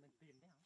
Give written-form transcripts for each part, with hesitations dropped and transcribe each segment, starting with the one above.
mình tiền đấy hả?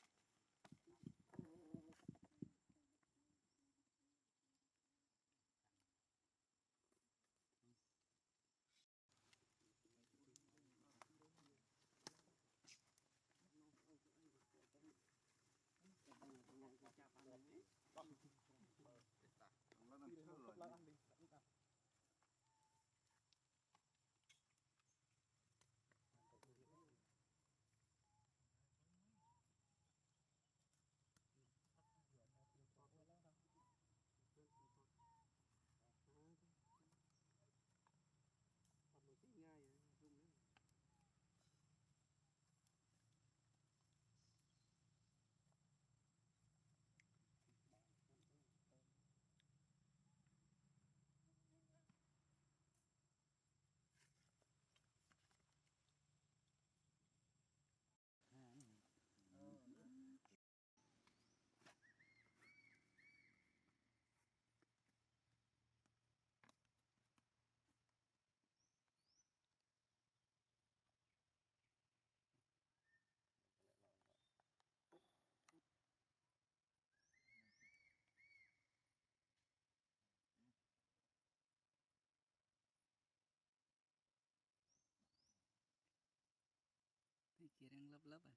Thì kia đang lấp lấp à.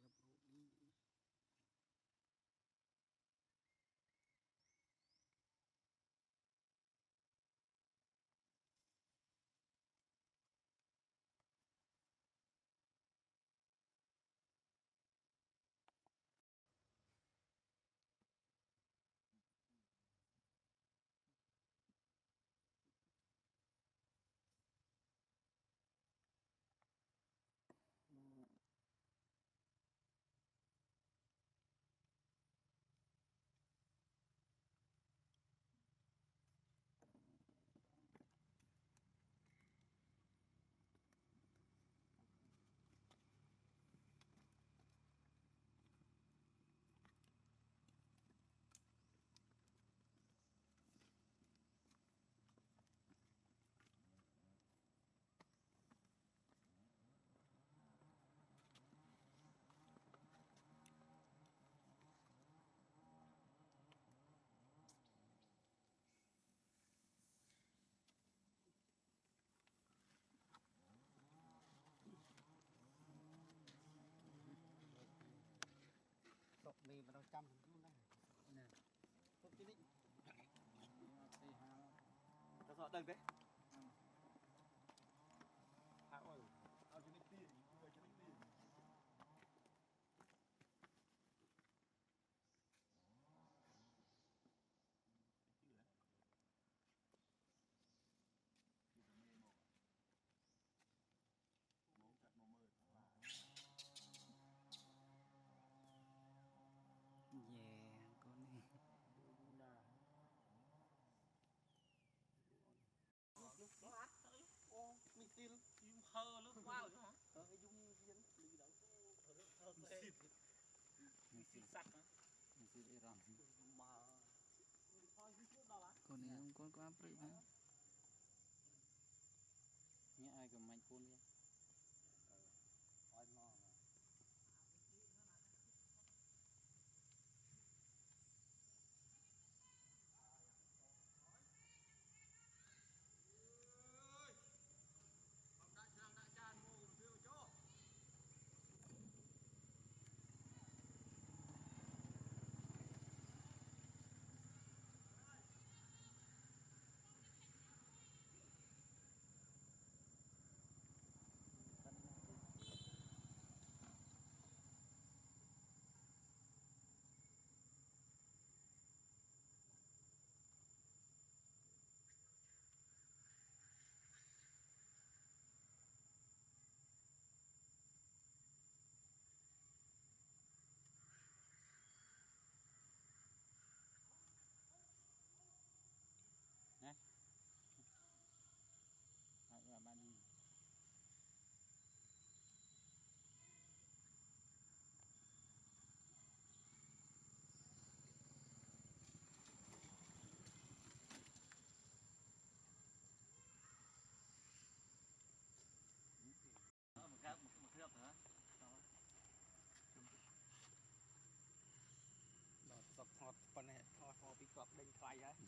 Lấp hộ đi. Đọc này mà nó chăm luôn này. Nè. Tốt cái định. Thì hao. Nó sợ đừng đấy. Hao ơi. Ao cho định tiền, người cho định tiền. Yeah, con này. Lúc đó ô mình tin im hơ lúc wow chứ hả? Dung viên lì đó. Mình xin sắt hả? Mình sẽ đi rong. Mà Con này không con có áp lực hả? Nghe ai cầm mạnh phun kia. Ôi ngon à.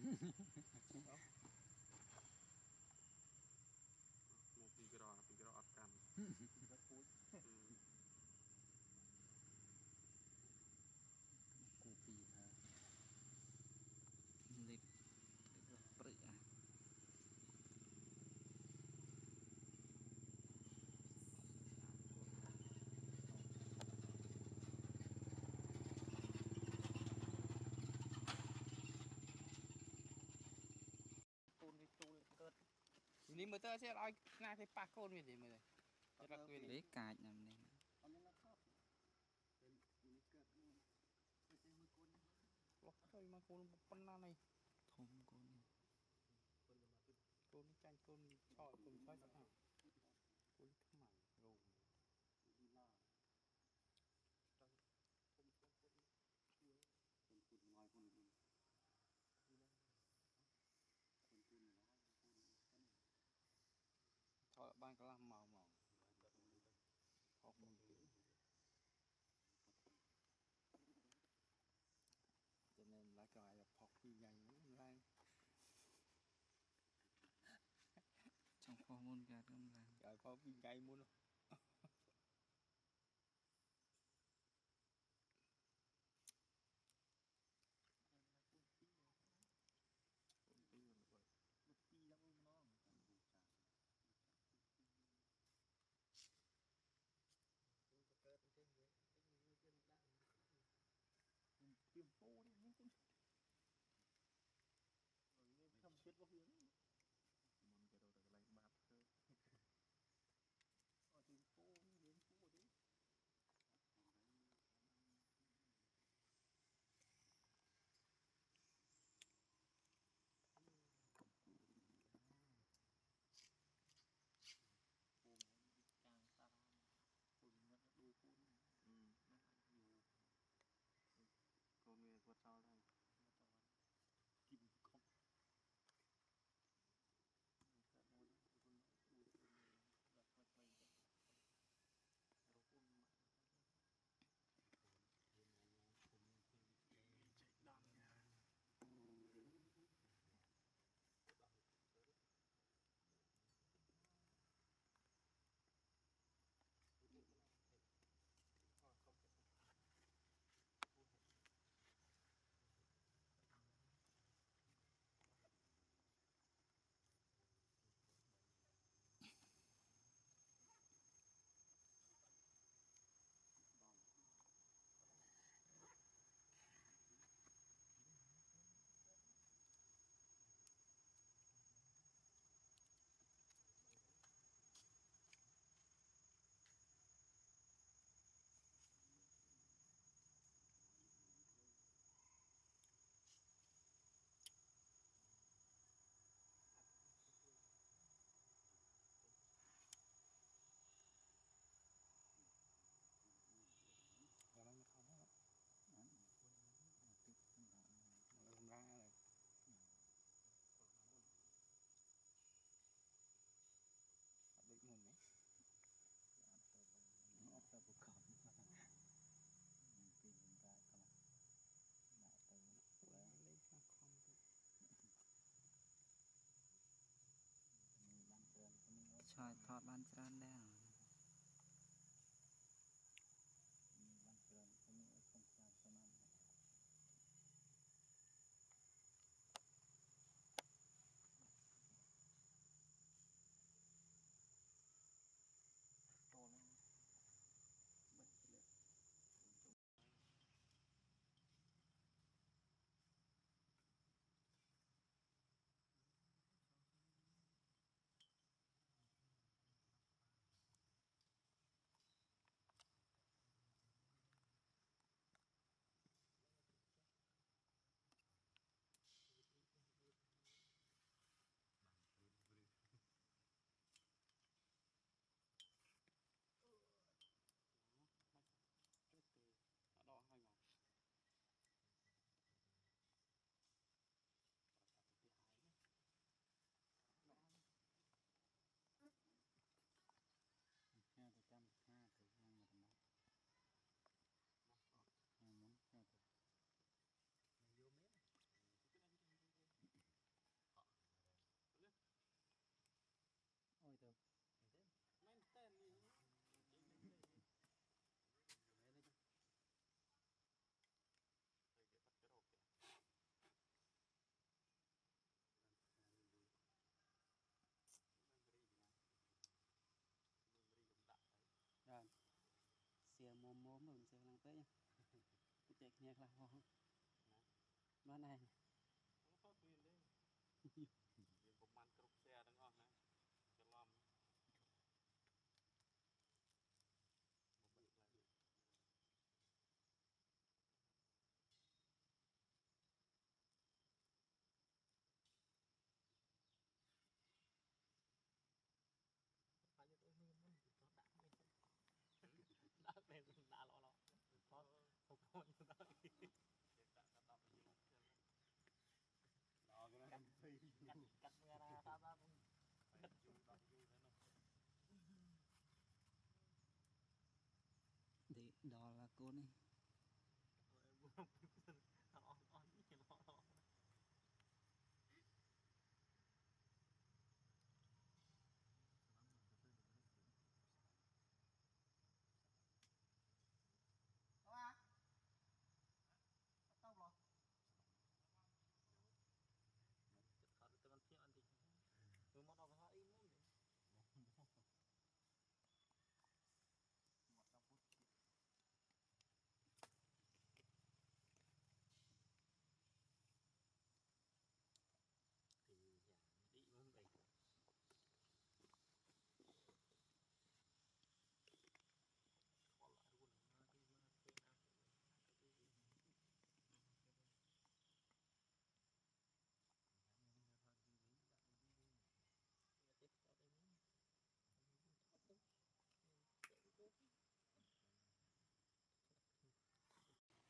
một pi gro ọt cam cú pi hả lịch bự à côn với côn cơn ní mới tơ sẽ nói ngay thấy pa côn về gì mới này lấy cài nằm này lọc thôi mà côn phân na này thôm con này côn chanh côn chọi côn chọi sao côn thắm mảng rồi chọi ban cái làm màu màu học mùi cho nên lá cài là phọc như vậy lan trong kho môn gà đông là cài phọc như vậy muốn tiêm phố đi những cái thầm chết vào hướng món cái đầu là cái bạc thôi ở tiêm phố đến phố đấy càng ta phun mất đôi phun nó nhiều con người quật sau đây kim không cái môi con đuôi phun đặt quật mình rồi phun chạy đòn nha giờ nó không hết nó không ra rồi định nguồn đấy nó sẽ bục cọp pin ra con lại từ lấy sang không ban trơn chọi thọt ban trơn đây ban trơn có những không sao cho năm to lên bệnh liệt tới nha chạy nhẹ là ho nó này có quyền đấy quyền công an cướp xe đang ngon này cho lom một bịch lại phải cho tôi mình nó đã lên đã lên đã lo có phục hồi như đó đó cái này cắt mưa ra sao ra phải dùng đọc dùng thế nào thì đó là cô này tao lo thật tự mình thiện thì tôi muốn đọc hai in luôn một trăm phút thì đi muốn về còn lại luôn mà đi mà về nào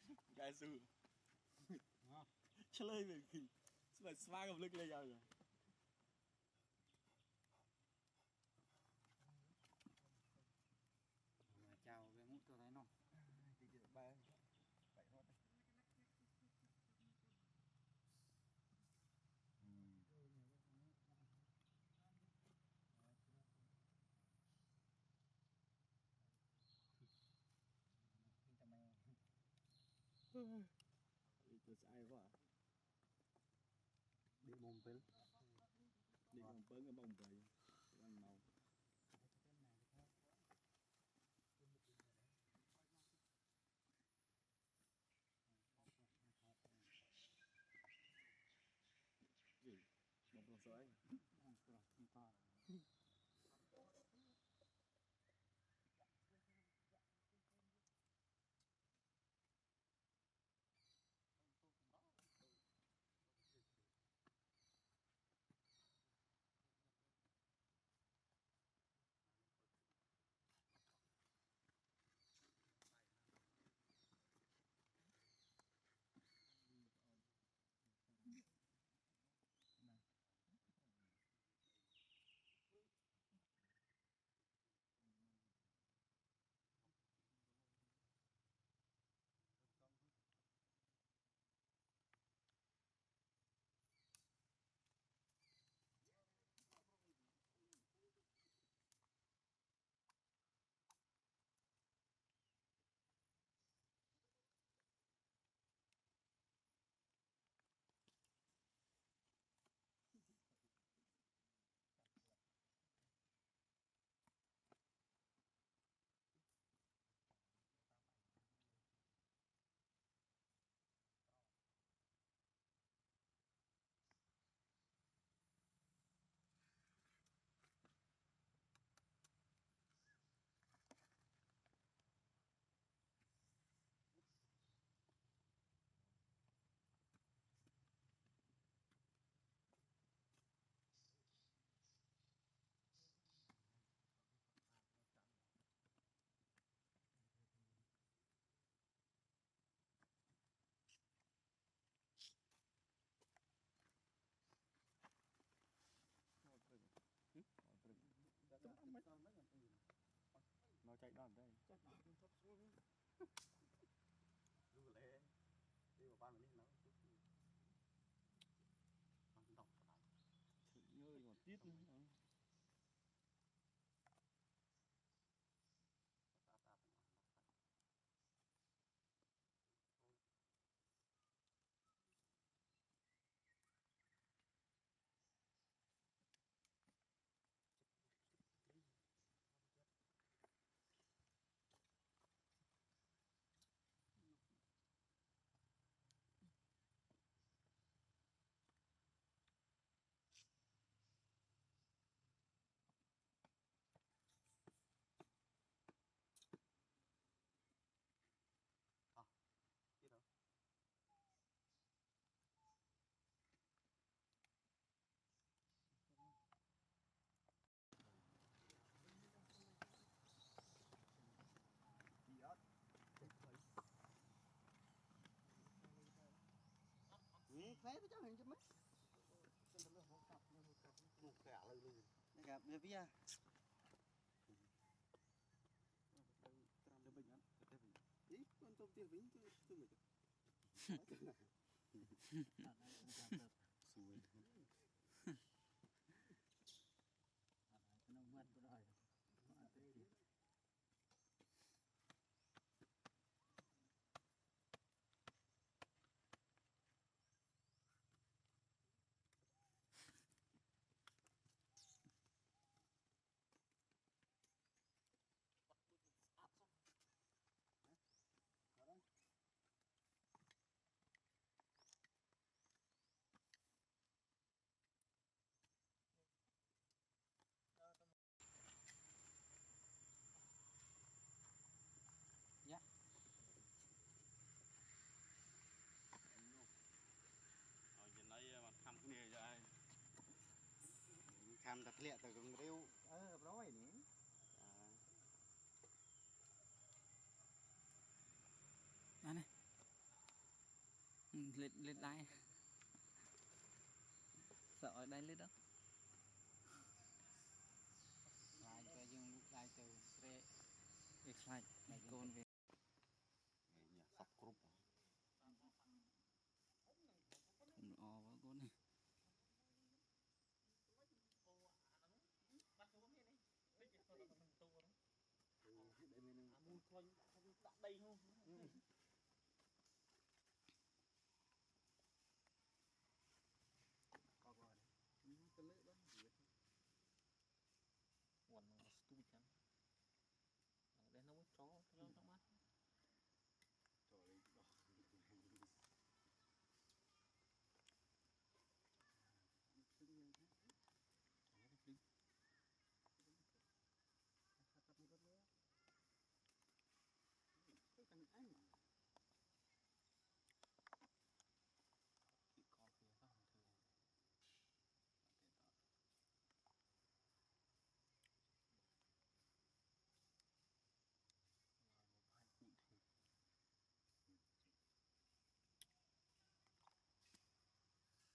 tiếp có đây cái sự chơi về khi phải xóa gặp lực lên rồi chào cái mút tôi thấy nó thì được ba vậy thôi tôi sai quá đi mồm pin đi bông bớn cái bông vậy ăn màu gì một con sói nó chạy đòn đây lưu lệ đi vào ban mình nó chút không đọc lại ơi còn tít nữa ta ta phải nói thế tôi chắc hình cho mấy một kẻ lư lư gặp về phía được bình án ý con tôm tiền vĩnh tôi mình suối nó mất rồi khăm tập lẹ từ con rêu rồi nè này lên lên đai sợ ở đây lên đó lại cho dương lại từ tre để khai con về nhà sọc cướp cũng o với con này đây mình đặt đây không